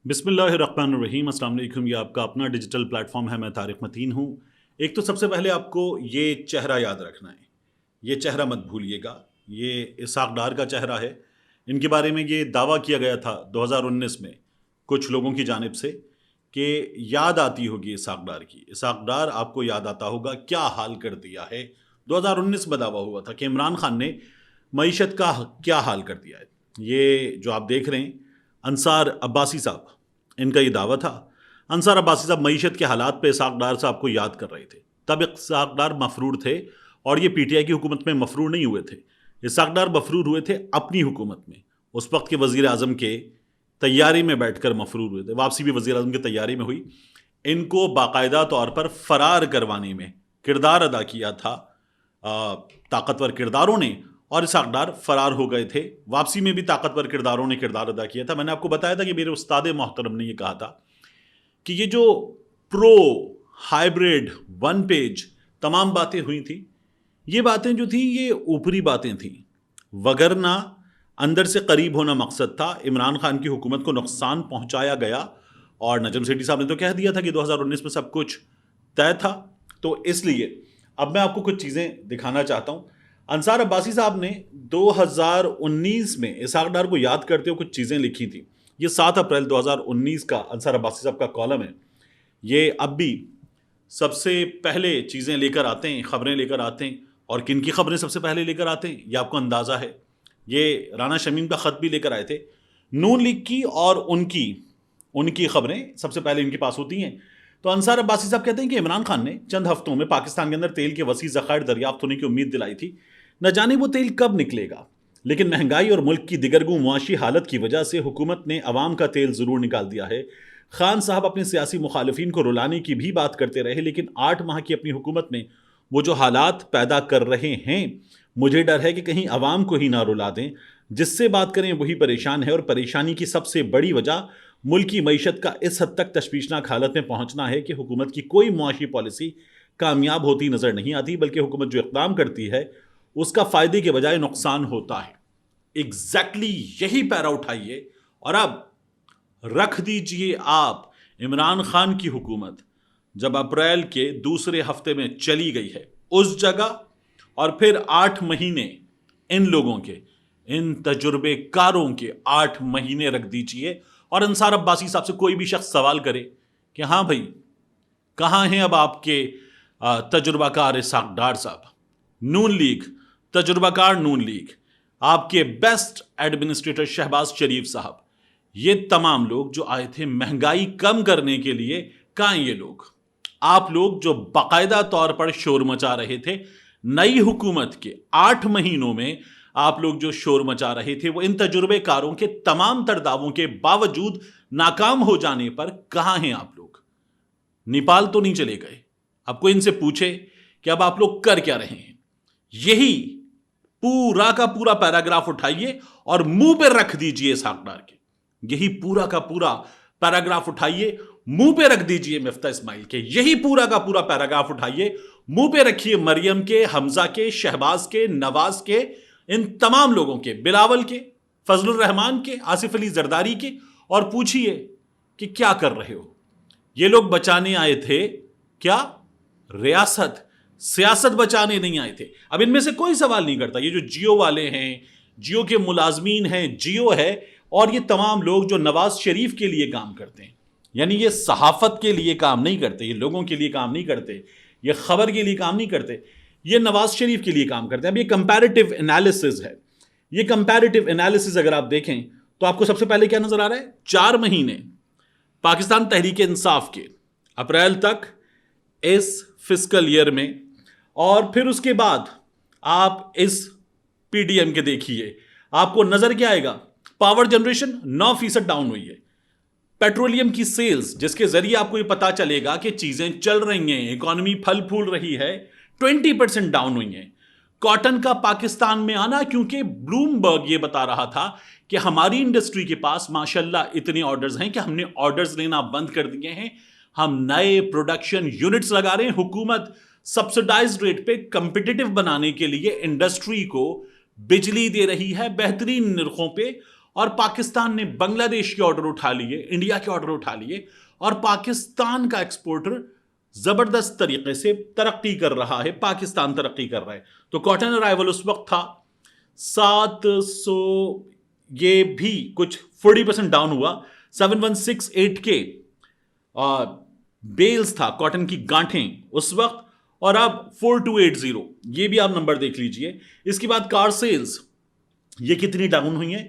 بسم اللہ الرحمن الرحیم۔ السلام علیکم۔ یہ آپ کا اپنا ڈیجیٹل پلیٹ فارم ہے، میں طارق متین ہوں۔ ایک تو سب سے پہلے آپ کو یہ چہرہ یاد رکھنا ہے، یہ چہرہ مت بھولیے گا، یہ اسحاق ڈار کا چہرہ ہے۔ ان کے بارے میں یہ دعویٰ کیا گیا تھا 2019 میں کچھ لوگوں کی جانب سے کہ یاد آتی ہوگی اسحاق ڈار کی۔ اسحاق ڈار آپ کو یاد آتا ہوگا کیا حال کر دیا ہے۔ 2019 میں دعویٰ ہوا تھا کہ عمران خان نے معیشت کا کیا حال کر دیا ہے۔ یہ جو آپ دیکھ رہے ہیں انصار عباسی صاحب، ان کا یہ دعویٰ تھا۔ انصار عباسی صاحب معیشت کے حالات پہ اسحاق ڈار صاحب کو یاد کر رہے تھے۔ تب اسحاق ڈار مفرور تھے اور یہ پی ٹی آئی کی حکومت میں مفرور نہیں ہوئے تھے۔ اسحاق ڈار مفرور ہوئے تھے اپنی حکومت میں، اس وقت کے وزیر اعظم کے تیاری میں بیٹھ کر مفرور ہوئے تھے۔ واپسی بھی وزیر اعظم کی تیاری میں ہوئی۔ ان کو باقاعدہ طور پر فرار کروانے میں کردار ادا کیا تھا طاقتور کرداروں نے، اور اسحاق ڈار فرار ہو گئے تھے۔ واپسی میں بھی طاقتور کرداروں نے کردار ادا کیا تھا۔ میں نے آپ کو بتایا تھا کہ میرے استاد محترم نے یہ کہا تھا کہ یہ جو پرو ہائیبریڈ ون پیج تمام باتیں ہوئی تھیں، یہ باتیں جو تھیں یہ اوپری باتیں تھیں، وگرنہ اندر سے قریب ہونا مقصد تھا۔ عمران خان کی حکومت کو نقصان پہنچایا گیا، اور نجم سیٹھی صاحب نے تو کہہ دیا تھا کہ 2019 میں سب کچھ طے تھا۔ تو اس لیے اب میں آپ کو کچھ چیزیں دکھانا چاہتا ہوں۔ انصار عباسی صاحب نے 2019 میں اسحاق ڈار کو یاد کرتے ہوئے کچھ چیزیں لکھی تھیں۔ یہ 7 اپریل 2019 کا انصار عباسی صاحب کا کالم ہے۔ یہ اب بھی سب سے پہلے چیزیں لے کر آتے ہیں، خبریں لے کر آتے ہیں، اور کن کی خبریں سب سے پہلے لے کر آتے ہیں یہ آپ کو اندازہ ہے۔ یہ رانا شمیم کا خط بھی لے کر آئے تھے۔ نون لیگ کی اور ان کی خبریں سب سے پہلے ان کے پاس ہوتی ہیں۔ تو انصار عباسی صاحب کہتے ہیں کہ عمران خان نے چند ہفتوں میں پاکستان کے اندر تیل کے وسیع ذخائر دریافت ہونے کی امید دلائی تھی۔ نہ جانے وہ تیل کب نکلے گا، لیکن مہنگائی اور ملک کی دگرگوں معاشی حالت کی وجہ سے حکومت نے عوام کا تیل ضرور نکال دیا ہے۔ خان صاحب اپنے سیاسی مخالفین کو رلانے کی بھی بات کرتے رہے، لیکن 8 ماہ کی اپنی حکومت میں وہ جو حالات پیدا کر رہے ہیں، مجھے ڈر ہے کہ کہیں عوام کو ہی نہ رلا دیں۔ جس سے بات کریں وہی پریشان ہے، اور پریشانی کی سب سے بڑی وجہ ملکی معیشت کا اس حد تک تشویشناک حالت میں پہنچنا ہے کہ حکومت کی کوئی معاشی پالیسی کامیاب ہوتی نظر نہیں آتی، بلکہ حکومت جو اقدام کرتی ہے اس کا فائدے کے بجائے نقصان ہوتا ہے۔ ایگزیکٹلی یہی پیرا اٹھائیے اور اب رکھ دیجئے آپ عمران خان کی حکومت جب اپریل کے دوسرے ہفتے میں چلی گئی ہے اس جگہ، اور پھر 8 مہینے ان لوگوں کے، ان تجربے کاروں کے 8 مہینے رکھ دیجئے، اور انصار عباسی صاحب سے کوئی بھی شخص سوال کرے کہ ہاں بھائی کہاں ہیں اب آپ کے تجربہ کار اسحاق ڈار صاحب، نون لیگ، تجربہ کار نون لیگ، آپ کے بیسٹ ایڈمنسٹریٹر شہباز شریف صاحب، یہ تمام لوگ جو آئے تھے مہنگائی کم کرنے کے لیے، کہاں ہیں یہ لوگ؟ آپ لوگ جو باقاعدہ طور پر شور مچا رہے تھے نئی حکومت کے 8 مہینوں میں، آپ لوگ جو شور مچا رہے تھے وہ ان تجربے کاروں کے تمام تر دعووں کے باوجود ناکام ہو جانے پر کہاں ہیں آپ لوگ؟ نیپال تو نہیں چلے گئے؟ اب کوئی ان سے پوچھے کہ اب آپ لوگ کر کیا رہے ہیں؟ یہی پورا کا پورا پیراگراف اٹھائیے اور منہ پہ رکھ دیجئے اسحاق ڈار کے، یہی پورا کا پورا پیراگراف اٹھائیے منہ پہ رکھ دیجئے مفتاح اسماعیل کے، یہی پورا کا پورا پیراگراف اٹھائیے منہ پہ رکھیے مریم کے، حمزہ کے، شہباز کے، نواز کے، ان تمام لوگوں کے، بلاول کے، فضل الرحمان کے، آصف علی زرداری کے، اور پوچھئے کہ کیا کر رہے ہو؟ یہ لوگ بچانے آئے تھے کیا؟ ریاست، سیاست بچانے نہیں آئے تھے۔ اب ان میں سے کوئی سوال نہیں کرتا، یہ جو جیو والے ہیں، جیو کے ملازمین ہیں، جیو ہے، اور یہ تمام لوگ جو نواز شریف کے لیے کام کرتے ہیں، یعنی یہ صحافت کے لیے کام نہیں کرتے، یہ لوگوں کے لیے کام نہیں کرتے، یہ خبر کے لیے کام نہیں کرتے، یہ نواز شریف کے لیے کام کرتے ہیں۔ اب یہ کمپیریٹیو انالیسز ہے۔ یہ کمپیریٹیو انالیسز اگر آپ دیکھیں تو آپ کو سب سے پہلے کیا نظر آ رہا ہے؟ 4 مہینے پاکستان تحریک انصاف کے اپریل تک اس فسکل ایئر میں، اور پھر اس کے بعد آپ اس پی ڈی ایم کے دیکھیے، آپ کو نظر کیا آئے گا؟ پاور جنریشن 9% ڈاؤن ہوئی ہے۔ پیٹرولیم کی سیلز، جس کے ذریعے آپ کو یہ پتا چلے گا کہ چیزیں چل رہی ہیں، اکانومی پھل پھول رہی ہے، 20% ڈاؤن ہوئی ہیں۔ کاٹن کا پاکستان میں آنا، کیونکہ بلوم برگ یہ بتا رہا تھا کہ ہماری انڈسٹری کے پاس ماشاءاللہ اتنے آرڈرز ہیں کہ ہم نے آرڈرز لینا بند کر دیے ہیں، ہم نئے پروڈکشن یونٹس لگا رہے ہیں۔ حکومت سبسڈائزڈ ریٹ پہ کمپٹیٹو بنانے کے لیے انڈسٹری کو بجلی دے رہی ہے بہترین نرخوں پہ، اور پاکستان نے بنگلہ دیش کے آرڈر اٹھا لیے, انڈیا کے آرڈر اٹھا لیے, اور پاکستان کا ایکسپورٹر زبردست طریقے سے ترقی کر رہا ہے, پاکستان ترقی کر رہا ہے. تو کاٹن ارائیول اس وقت تھا 700, یہ بھی کچھ 40% ڈاؤن ہوا, 7168 کے بیلز تھا کاٹن کی گانٹھیں اس وقت, اور اب 4280, یہ بھی آپ نمبر دیکھ لیجئے. اس کے بعد کار سیلز یہ کتنی ڈاؤن ہوئی ہیں.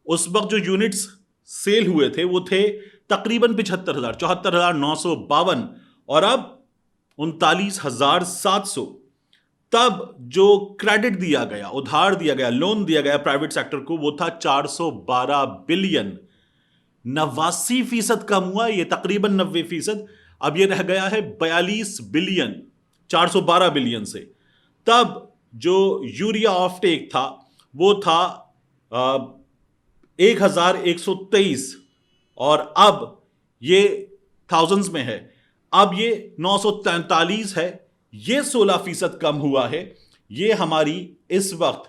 اس وقت جو یونٹس سیل ہوئے تھے وہ تھے تقریباً 75,000, 74,952, اور اب 39,700. تب جو کریڈٹ دیا گیا, ادھار دیا گیا, لون دیا گیا پرائیویٹ سیکٹر کو, وہ تھا 412 بلین, 89% کم ہوا, یہ تقریباً 90%. اب یہ رہ گیا ہے 42 بلین 412 بلین سے. تب جو یوریا آف ٹیک تھا وہ تھا 1123, اور اب یہ تھاؤزنڈز میں ہے, اب یہ 943 ہے, یہ 16% کم ہوا ہے. یہ ہماری اس وقت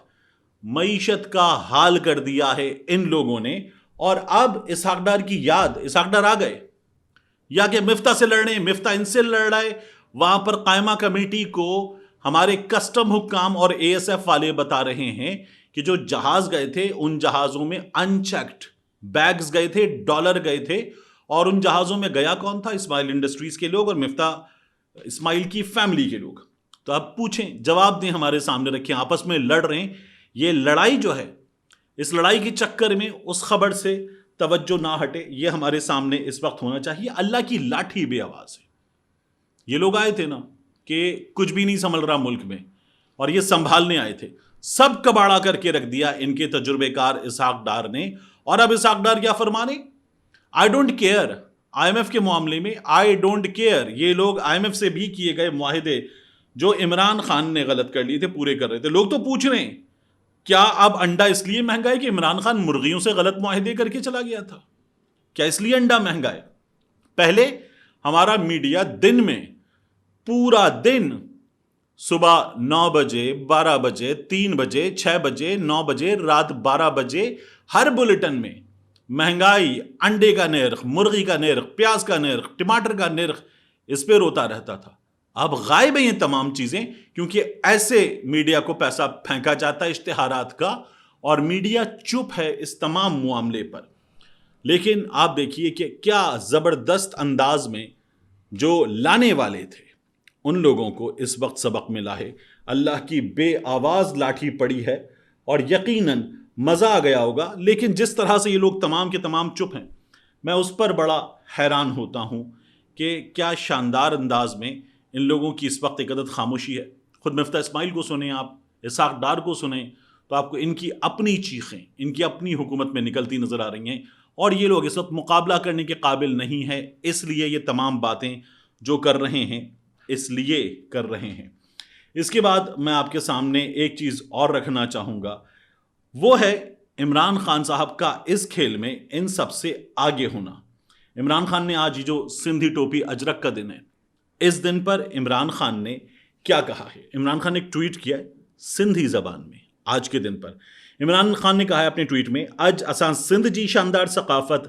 معیشت کا حال کر دیا ہے ان لوگوں نے. اور اب اسحاق ڈار کی یاد, اسحاق ڈار آ گئے یا کہ مفتہ سے لڑ رہے ہیں, مفتہ ان سے لڑ رہا ہے. وہاں پر قائمہ کمیٹی کو ہمارے کسٹم حکام اور اے ایس ایف والے بتا رہے ہیں کہ جو جہاز گئے تھے ان جہازوں میں ان چیکڈ بیگز گئے تھے, ڈالر گئے تھے, اور ان جہازوں میں گیا کون تھا؟ اسماعیل انڈسٹریز کے لوگ اور مفتہ اسماعیل کی فیملی کے لوگ. تو اب پوچھیں, جواب دیں, ہمارے سامنے رکھیں, آپس میں لڑ رہے ہیں. یہ لڑائی جو ہے, اس لڑائی کے چکر میں اس خبر سے توجہ نہ ہٹے, یہ ہمارے سامنے اس وقت ہونا چاہیے. اللہ کی لاٹھی بے آواز ہے. یہ لوگ آئے تھے نا کہ کچھ بھی نہیں سنبھل رہا ملک میں, اور یہ سنبھالنے آئے تھے. سب کباڑا کر کے رکھ دیا ان کے تجربے کار اسحاق ڈار نے. اور اب اسحاق ڈار کیا فرمانے؟ I don't care. I M F کے معاملے میں آئی ڈونٹ کیئر. یہ لوگ آئی ایم ایف سے بھی کیے گئے معاہدے جو عمران خان نے غلط کر لیے تھے پورے کر رہے تھے. لوگ تو پوچھ رہے ہیں کیا اب انڈا اس لیے مہنگا ہے کہ عمران خان مرغیوں سے غلط معاہدے کر کے چلا گیا تھا؟ کیا اس لیے انڈا مہنگا ہے؟ پہلے ہمارا میڈیا دن میں پورا دن صبح 9 بجے, 12 بجے, 3 بجے, 6 بجے, 9 بجے, رات 12 بجے ہر بلیٹن میں مہنگائی, انڈے کا نرخ, مرغی کا نرخ, پیاز کا نرخ, ٹماٹر کا نرخ, اس پہ روتا رہتا تھا. اب غائب ہیں یہ تمام چیزیں, کیونکہ ایسے میڈیا کو پیسہ پھینکا جاتا ہے اشتہارات کا, اور میڈیا چپ ہے اس تمام معاملے پر. لیکن آپ دیکھیے کہ کیا زبردست انداز میں جو لانے والے تھے ان لوگوں کو اس وقت سبق ملا ہے. اللہ کی بے آواز لاٹھی پڑی ہے, اور یقیناً مزہ آ گیا ہوگا. لیکن جس طرح سے یہ لوگ تمام کے تمام چپ ہیں, میں اس پر بڑا حیران ہوتا ہوں کہ کیا شاندار انداز میں ان لوگوں کی اس وقت ایک عدد خاموشی ہے. خود مفتہ اسماعیل کو سنیں, آپ اسحاق ڈار کو سنیں, تو آپ کو ان کی اپنی چیخیں ان کی اپنی حکومت میں نکلتی نظر آ رہی ہیں. اور یہ لوگ اس وقت مقابلہ کرنے کے قابل نہیں ہیں, اس لیے یہ تمام باتیں جو کر رہے ہیں اس لیے کر رہے ہیں. اس کے بعد میں آپ کے سامنے ایک چیز اور رکھنا چاہوں گا, وہ ہے عمران خان صاحب کا اس کھیل میں ان سب سے آگے ہونا. عمران خان نے آج جو سندھی ٹوپی اجرک کا دن ہے, اس دن پر عمران خان نے کیا کہا ہے؟ عمران خان نے ایک ٹویٹ کیا ہے سندھی زبان میں آج کے دن پر. عمران خان نے کہا ہے اپنے ٹویٹ میں, اج اساں سندھ جی شاندار ثقافت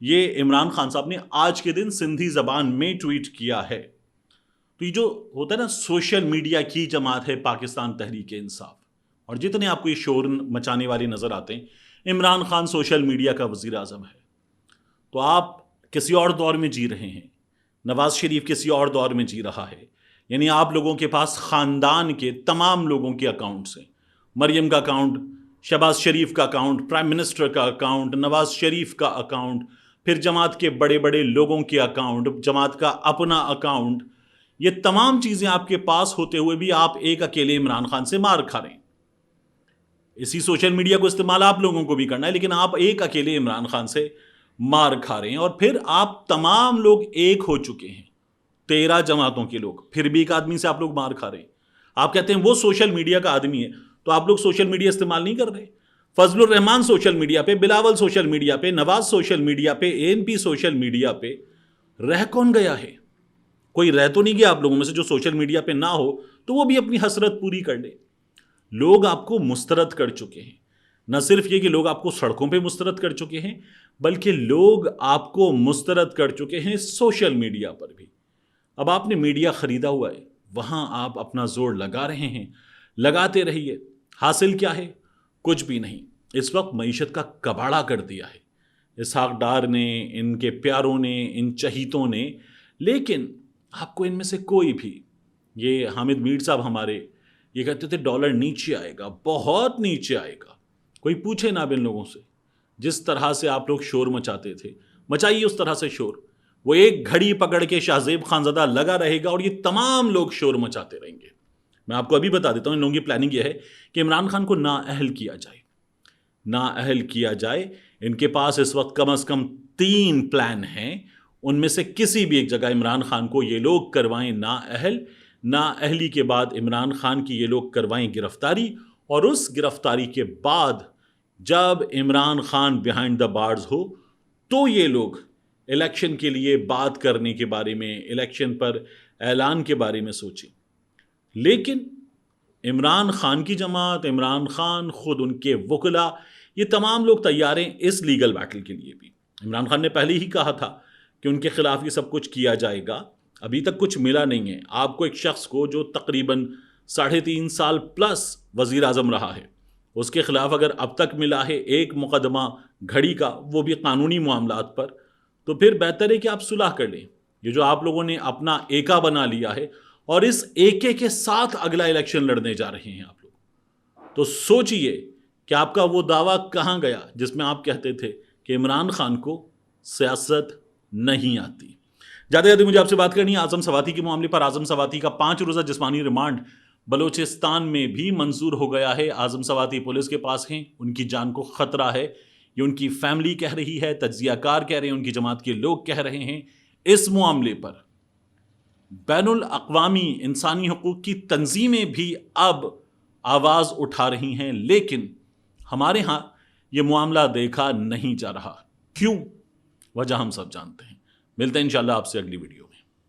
یہ عمران خان صاحب نے آج کے دن سندھی زبان میں ٹویٹ کیا ہے. تو یہ جو ہوتا ہے نا سوشل میڈیا کی جماعت ہے پاکستان تحریک انصاف, اور جتنے آپ کو یہ شور مچانے والے نظر آتے ہیں, عمران خان سوشل میڈیا کا وزیر اعظم ہے. تو آپ کسی اور دور میں جی رہے ہیں, نواز شریف کسی اور دور میں جی رہا ہے. یعنی آپ لوگوں کے پاس خاندان کے تمام لوگوں کے اکاؤنٹس ہیں. مریم کا اکاؤنٹ, شہباز شریف کا اکاؤنٹ, پرائم منسٹر کا اکاؤنٹ, نواز شریف کا اکاؤنٹ, پھر جماعت کے بڑے بڑے لوگوں کے اکاؤنٹ, جماعت کا اپنا اکاؤنٹ. یہ تمام چیزیں آپ کے پاس ہوتے ہوئے بھی آپ ایک اکیلے عمران خان سے مار کھا رہے ہیں. اسی سوشل میڈیا کو استعمال آپ لوگوں کو بھی کرنا ہے، لیکن آپ ایک اکیلے عمران خان سے مار کھا رہے ہیں، اور پھر آپ تمام لوگ ایک ہو چکے ہیں، 13 جماعتوں کے لوگ، پھر بھی ایک آدمی سے آپ لوگ مار کھا رہے ہیں۔ آپ کہتے ہیں وہ سوشل میڈیا کا آدمی ہے، تو آپ لوگ سوشل میڈیا استعمال نہیں کر رہے؟ فضل الرحمان سوشل میڈیا پہ، بلاول سوشل میڈیا پہ، نواز سوشل میڈیا پہ، ANP سوشل میڈیا پہ، رہ کون گیا ہے؟ کوئی رہ تو نہیں گیا آپ لوگوں میں سے جو سوشل میڈیا پہ نہ ہو، تو وہ بھی اپنی حسرت پوری کر لے۔ لوگ آپ کو مسترد کر چکے ہیں، نہ صرف یہ کہ لوگ آپ کو سڑکوں پہ مسترد کر چکے ہیں، بلکہ لوگ آپ کو مسترد کر چکے ہیں سوشل میڈیا پر بھی۔ اب آپ نے میڈیا خریدا ہوا ہے، وہاں آپ اپنا زور لگا رہے ہیں، لگاتے رہیے۔ حاصل کیا ہے؟ کچھ بھی نہیں۔ اس وقت معیشت کا کباڑا کر دیا ہے اسحاق ڈار نے، ان کے پیاروں نے، ان چہیتوں نے، لیکن آپ کو ان میں سے کوئی بھی، یہ حامد میر صاحب ہمارے، یہ کہتے تھے ڈالر نیچے آئے گا، بہت نیچے آئے گا، کوئی پوچھے نہ اب ان لوگوں سے۔ جس طرح سے آپ لوگ شور مچاتے تھے، مچائیے اس طرح سے شور۔ وہ ایک گھڑی پکڑ کے شاہ زیب خانزادہ لگا رہے گا اور یہ تمام لوگ شور مچاتے رہیں گے۔ میں آپ کو ابھی بتا دیتا ہوں، ان لوگوں کی پلاننگ یہ ہے کہ عمران خان کو نااہل کیا جائے، نااہل کیا جائے۔ ان کے پاس اس وقت کم از کم 3 پلان ہیں، ان میں سے کسی بھی ایک جگہ عمران خان کو یہ لوگ کروائیں نااہل، نااہلی کے بعد عمران خان کی یہ لوگ کروائیں گرفتاری، اور اس گرفتاری کے بعد جب Imran Khan behind the bars ہو تو یہ لوگ الیکشن کے لیے بات کرنے کے بارے میں، الیکشن پر اعلان کے بارے میں سوچیں۔ لیکن عمران خان کی جماعت، عمران خان خود، ان کے وکلا، یہ تمام لوگ تیار ہیں اس لیگل بیٹل کے لیے بھی۔ عمران خان نے پہلے ہی کہا تھا کہ ان کے خلاف یہ سب کچھ کیا جائے گا، ابھی تک کچھ ملا نہیں ہے۔ آپ کو ایک شخص کو جو تقریباً 3.5 سال پلس وزیر اعظم رہا ہے، اس کے خلاف اگر اب تک ملا ہے ایک مقدمہ گھڑی کا، وہ بھی قانونی معاملات پر، تو پھر بہتر ہے کہ آپ صلح کر لیں۔ یہ جو آپ لوگوں نے اپنا ایکا بنا لیا ہے اور اس ایکے کے ساتھ اگلا الیکشن لڑنے جا رہے ہیں آپ لوگ، تو سوچئے کہ آپ کا وہ دعویٰ کہاں گیا جس میں آپ کہتے تھے کہ عمران خان کو سیاست نہیں آتی۔ جاتے جاتے مجھے آپ سے بات کرنی ہے اعظم سواتی کے معاملے پر۔ اعظم سواتی کا 5 روزہ جسمانی ریمانڈ بلوچستان میں بھی منظور ہو گیا ہے۔ اعظم سواتی پولیس کے پاس ہیں، ان کی جان کو خطرہ ہے، یہ ان کی فیملی کہہ رہی ہے، تجزیہ کار کہہ رہے ہیں، ان کی جماعت کے لوگ کہہ رہے ہیں۔ اس معاملے پر بین الاقوامی انسانی حقوق کی تنظیمیں بھی اب آواز اٹھا رہی ہیں، لیکن ہمارے ہاں یہ معاملہ دیکھا نہیں جا رہا۔ کیوں؟ وجہ ہم سب جانتے ہیں۔ ملتے ہیں انشاءاللہ آپ سے اگلی ویڈیو۔